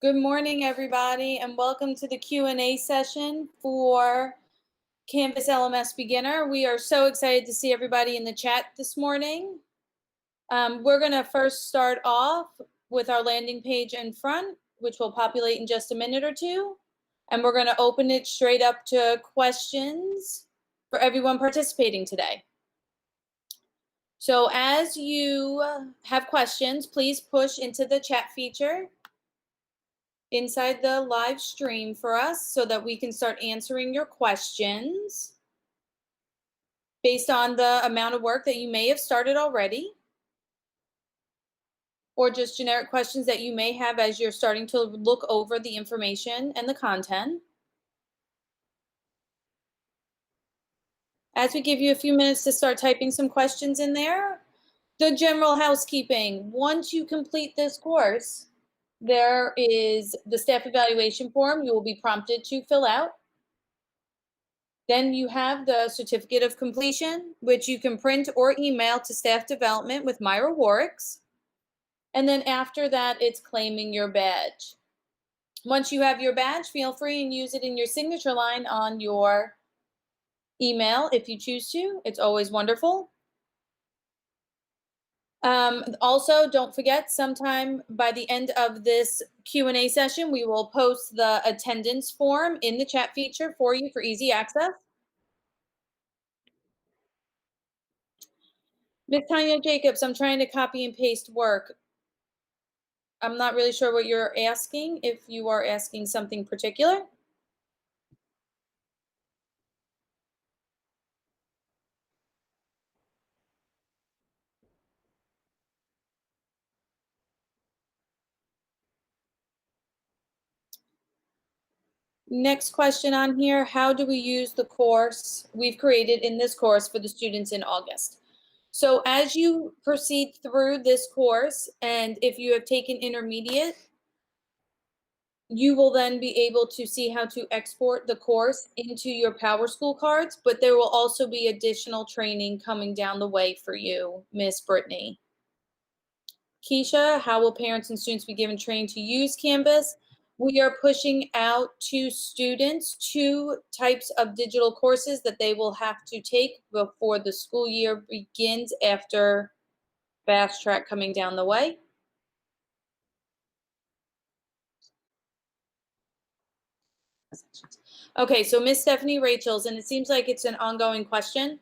Good morning, everybody, and welcome to the Q&A session for Canvas LMS Beginner. We are so excited to see everybody in the chat this morning. We're going to first start off with our landing page in front, which will populate in just a minute or two. And we're going to open it straight up to questions for everyone participating today. So as you have questions, please push into the chat feature inside the live stream for us so that we can start answering your questions based on the amount of work that you may have started already, or just generic questions that you may have as you're starting to look over the information and the content. As we give you a few minutes to start typing some questions in there, the general housekeeping. Once you complete this course, there is the staff evaluation form you will be prompted to fill out. Then you have the certificate of completion, which you can print or email to staff development with Myra Warwick's. And then after that, it's claiming your badge. Once you have your badge, feel free and use it in your signature line on your email if you choose to. It's always wonderful. Also, don't forget, sometime by the end of this Q&A session, we will post the attendance form in the chat feature for you for easy access. Ms. Tanya Jacobs, I'm trying to copy and paste work. I'm not really sure what you're asking, if you are asking something particular. Next question on here, how do we use the course we've created in this course for the students in August? So as you proceed through this course, and if you have taken intermediate, you will then be able to see how to export the course into your PowerSchool cards, but there will also be additional training coming down the way for you, Miss Brittany. Keisha, how will parents and students be given training to use Canvas? We are pushing out to students 2 types of digital courses that they will have to take before the school year begins after Fast Track coming down the way. Okay, so Miss Stephanie Rachels, and it seems like it's an ongoing question.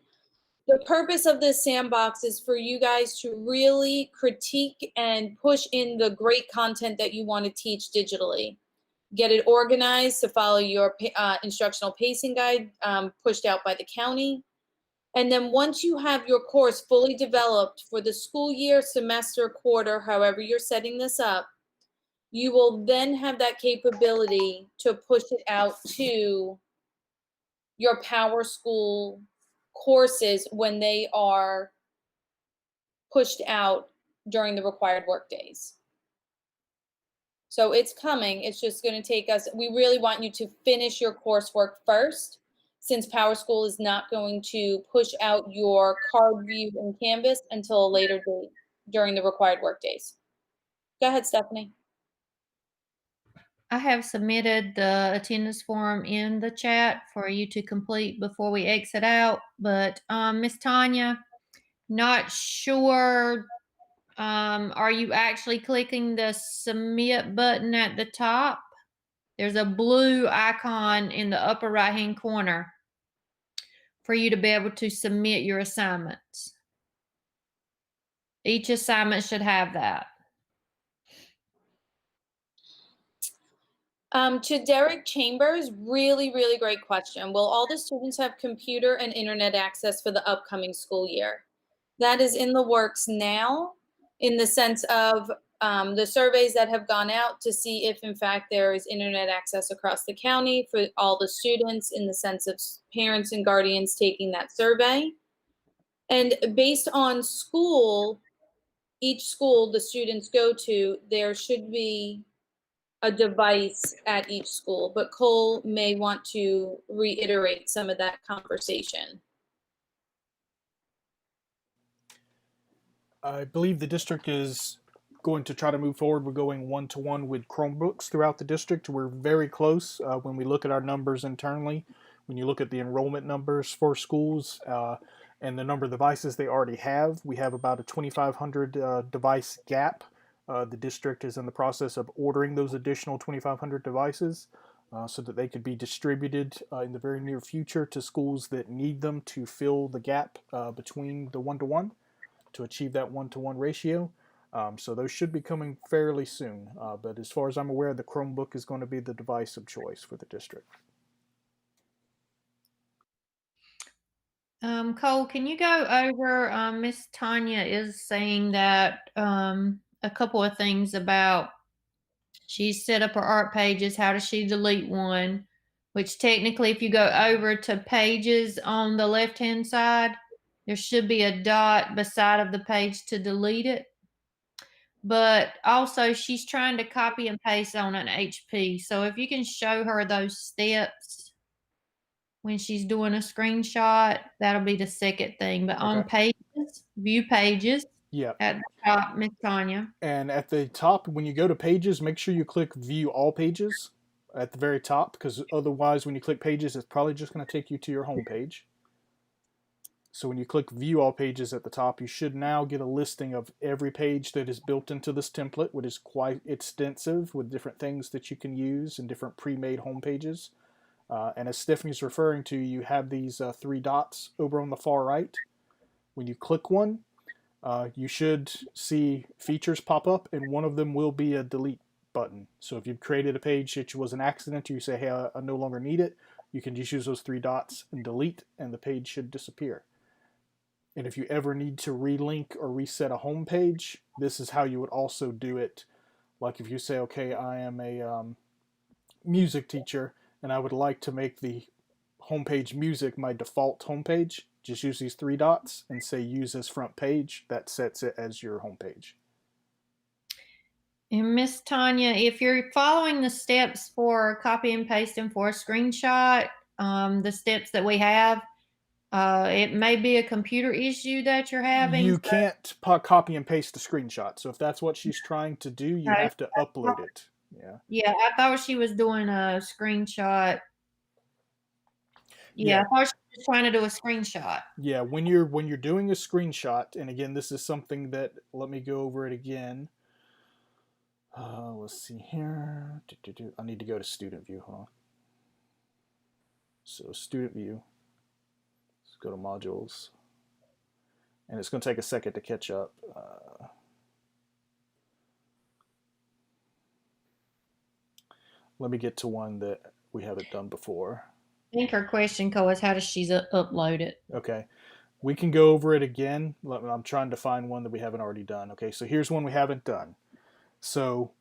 The purpose of this sandbox is for you guys to really critique and push in the great content that you want to teach digitally. Get it organized to follow your instructional pacing guide pushed out by the county. And then once you have your course fully developed for the school year, semester, quarter, however you're setting this up, you will then have that capability to push it out to your PowerSchool courses when they are pushed out during the required work days. So it's coming. It's just going to take us, we really want you to finish your coursework first, since PowerSchool is not going to push out your card view in Canvas until a later date during the required work days. Go ahead, Stephanie. I have submitted the attendance form in the chat for you to complete before we exit out, but Miss Tanya, not sure, are you actually clicking the submit button at the top? There's a blue icon in the upper right-hand corner for you to be able to submit your assignments. Each assignment should have that. To Derek Chambers, really, really great question. Will all the students have computer and internet access for the upcoming school year? That is in the works now, in the sense of the surveys that have gone out to see if, in fact, there is internet access across the county for all the students, in the sense of parents and guardians taking that survey. And based on school, each school the students go to, there should be a device at each school, but Cole may want to reiterate some of that conversation. I believe the district is going to try to move forward. We're going one-to-one with Chromebooks throughout the district. We're very close when we look at our numbers internally. When you look at the enrollment numbers for schools and the number of devices they already have, we have about a 2,500 device gap. The district is in the process of ordering those additional 2,500 devices so that they could be distributed in the very near future to schools that need them to fill the gap between the one-to-one to achieve that one-to-one ratio. So those should be coming fairly soon. But as far as I'm aware, the Chromebook is going to be the device of choice for the district. Cole, can you go over, Miss Tanya is saying that a couple of things about she's set up her art pages. How does she delete one? Which technically, if you go over to pages on the left-hand side, there should be a dot beside of the page to delete it. But also, she's trying to copy and paste on an HP. So if you can show her those steps when she's doing a screenshot, that'll be the second thing. But on pages, view pages, at the top, Miss Tanya. And at the top, when you go to pages, make sure you click view all pages at the very top, because otherwise when you click pages, it's probably just going to take you to your home page. So when you click view all pages at the top, you should now get a listing of every page that is built into this template, which is quite extensive with different things that you can use and different pre-made home pages. And as Stephanie's referring to, you have these 3 dots over on the far right. When you click one, you should see features pop up, and one of them will be a delete button. So if you've created a page that was an accident, you say, hey, I no longer need it, you can just use those 3 dots and delete, and the page should disappear. And if you ever need to relink or reset a home page, this is how you would also do it. Like if you say, okay, I am a music teacher, and I would like to make the homepage music my default homepage, just use these 3 dots and say use as front page. That sets it as your homepage. And Miss Tanya, if you're following the steps for copy and paste and for a screenshot, the steps that we have, it may be a computer issue that you're having. You can't copy and paste the screenshot. So if that's what she's trying to do, you have to upload it. Yeah, I thought she was doing a screenshot. Yeah, I thought she was trying to do a screenshot. Yeah, when you're doing a screenshot, and again, this is something that, let me go over it again. Let's see here. I need to go to student view, huh? So student view. Let's go to modules. And it's going to take a second to catch up. Let me get to one that we haven't done before. I think her question, Cole, is how does she upload it? Okay. We can go over it again. I'm trying to find one that we haven't already done. Okay, so here's one we haven't done. So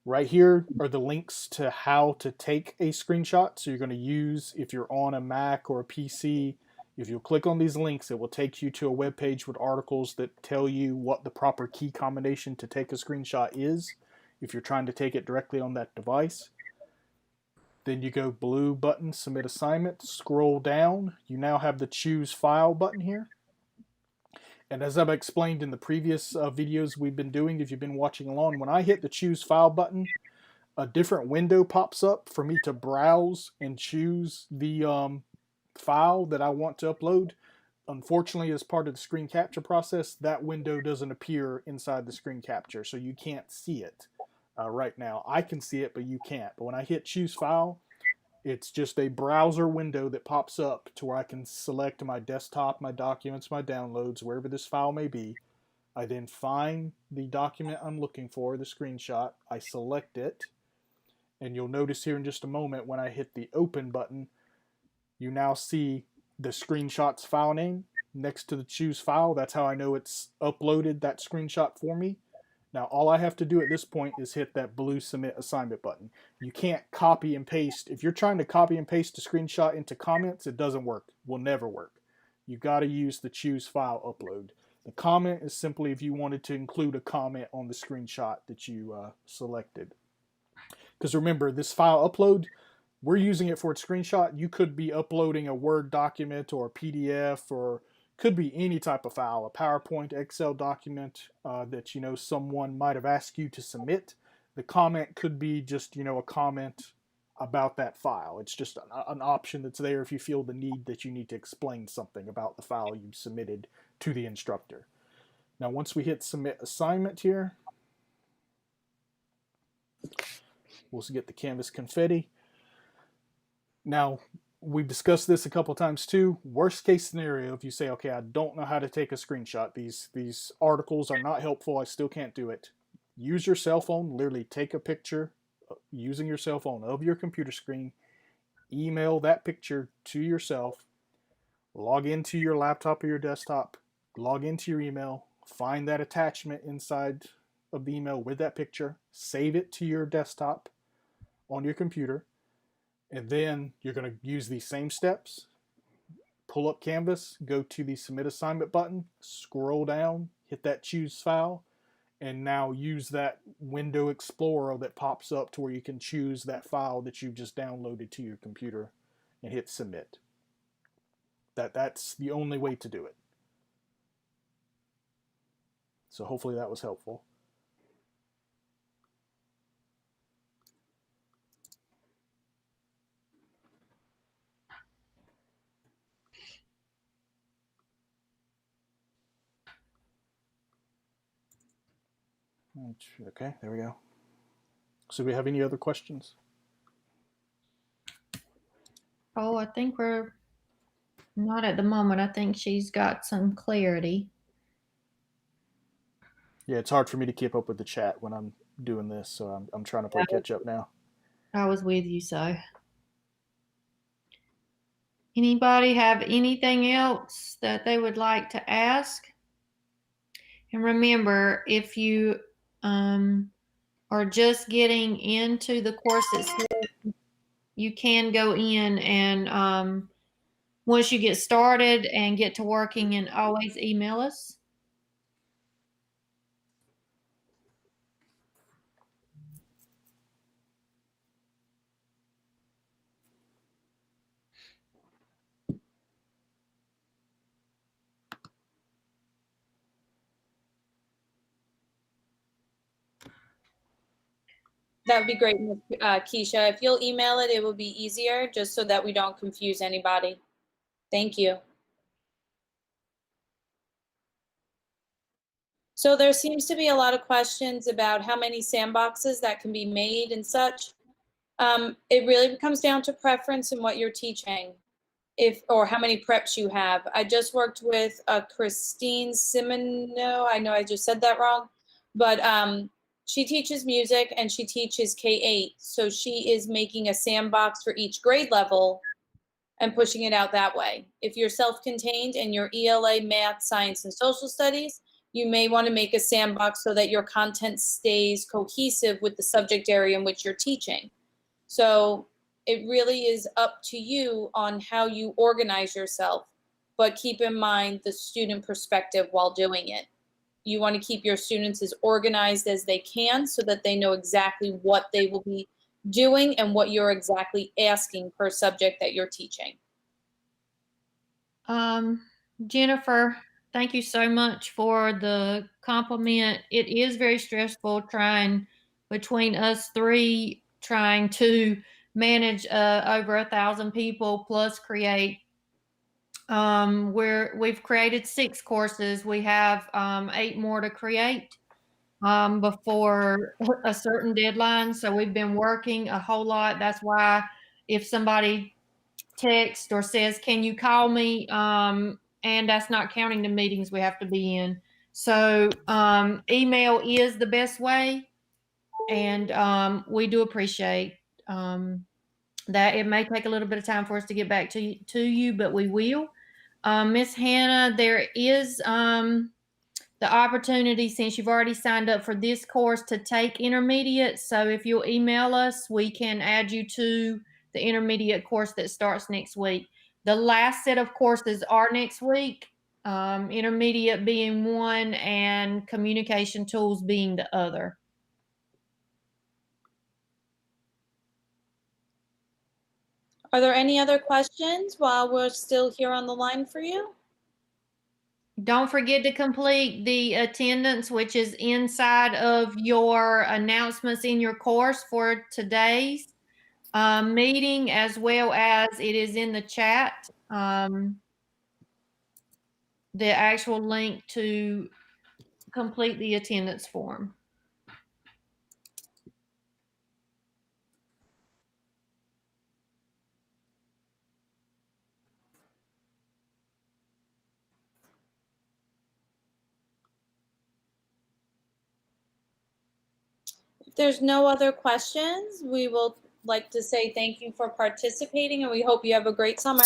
right here are the links to how to take a screenshot. So you're going to use, if you're on a Mac or a PC, if you click on these links, it will take you to a web page with articles that tell you what the proper key combination to take a screenshot is if you're trying to take it directly on that device. Then you go blue button, submit assignment, scroll down. You now have the choose file button here. And as I've explained in the previous videos we've been doing, if you've been watching along, when I hit the choose file button, a different window pops up for me to browse and choose the file that I want to upload. Unfortunately, as part of the screen capture process, that window doesn't appear inside the screen capture, so you can't see it. Right now. I can see it, but you can't. But when I hit choose file, it's just a browser window that pops up to where I can select my desktop, my documents, my downloads, wherever this file may be. I then find the document I'm looking for, the screenshot. I select it, and you'll notice here in just a moment when I hit the open button, you now see the screenshot's file name next to the choose file. That's how I know it's uploaded that screenshot for me. Now, all I have to do at this point is hit that blue submit assignment button. You can't copy and paste. If you're trying to copy and paste a screenshot into comments, it doesn't work. Will never work. You got to use the choose file upload. The comment is simply if you wanted to include a comment on the screenshot that you selected. Because remember, this file upload, we're using it for its screenshot. You could be uploading a Word document or a PDF or Could be any type of file, a PowerPoint, Excel document that someone might have asked you to submit. The comment could be just a comment about that file. It's just an option that's there if you feel the need that you need to explain something about the file you submitted to the instructor. Now, once we hit submit assignment here, we'll get the Canvas confetti. Now, we've discussed this a couple times too. Worst case scenario, if you say, okay, I don't know how to take a screenshot, these articles are not helpful, I still can't do it. Use your cell phone, literally take a picture using your cell phone of your computer screen, email that picture to yourself, log into your laptop or your desktop, log into your email, find that attachment inside of the email with that picture, save it to your desktop on your computer, and then you're going to use these same steps. Pull up Canvas, go to the Submit Assignment button, scroll down, hit that Choose File, and now use that window explorer that pops up to where you can choose that file that you've just downloaded to your computer and hit Submit. That's the only way to do it. So hopefully that was helpful. Okay, there we go. So do we have any other questions? Oh, I think we're not at the moment. I think she's got some clarity. Yeah, it's hard for me to keep up with the chat when I'm doing this, so I'm trying to play catch up now. I was with you, so. Anybody have anything else that they would like to ask? And remember, if you are just getting into the course itself, you can go in and once you get started and get to working, and always email us. That would be great, Keisha. If you'll email it, it will be easier, just so that we don't confuse anybody. Thank you. So there seems to be a lot of questions about how many sandboxes that can be made and such. It really comes down to preference and what you're teaching, or how many preps you have. I just worked with Christine Simino. I know I just said that wrong, but she teaches music and she teaches K-8. So she is making a sandbox for each grade level and pushing it out that way. If you're self-contained and you're ELA, math, science, and social studies, you may want to make a sandbox so that your content stays cohesive with the subject area in which you're teaching. So it really is up to you on how you organize yourself, but keep in mind the student perspective while doing it. You want to keep your students as organized as they can so that they know exactly what they will be doing and what you're exactly asking per subject that you're teaching. Jennifer, thank you so much for the compliment. It is very stressful trying between us three, trying to manage over 1,000 people plus create. We've created 6 courses. We have 8 more to create before a certain deadline. So we've been working a whole lot. That's why if somebody texts or says, "Can you call me?" And that's not counting the meetings we have to be in. So email is the best way, and we do appreciate that. It may take a little bit of time for us to get back to you, but we will. Miss Hannah, there is the opportunity, since you've already signed up for this course, to take intermediate. So if you'll email us, we can add you to the intermediate course that starts next week. The last set of courses are next week, intermediate being one and communication tools being the other. Are there any other questions while we're still here on the line for you? Don't forget to complete the attendance, which is inside of your announcements in your course for today's meeting, as well as it is in the chat. The actual link to complete the attendance form. If there's no other questions, we will like to say thank you for participating, and we hope you have a great summer.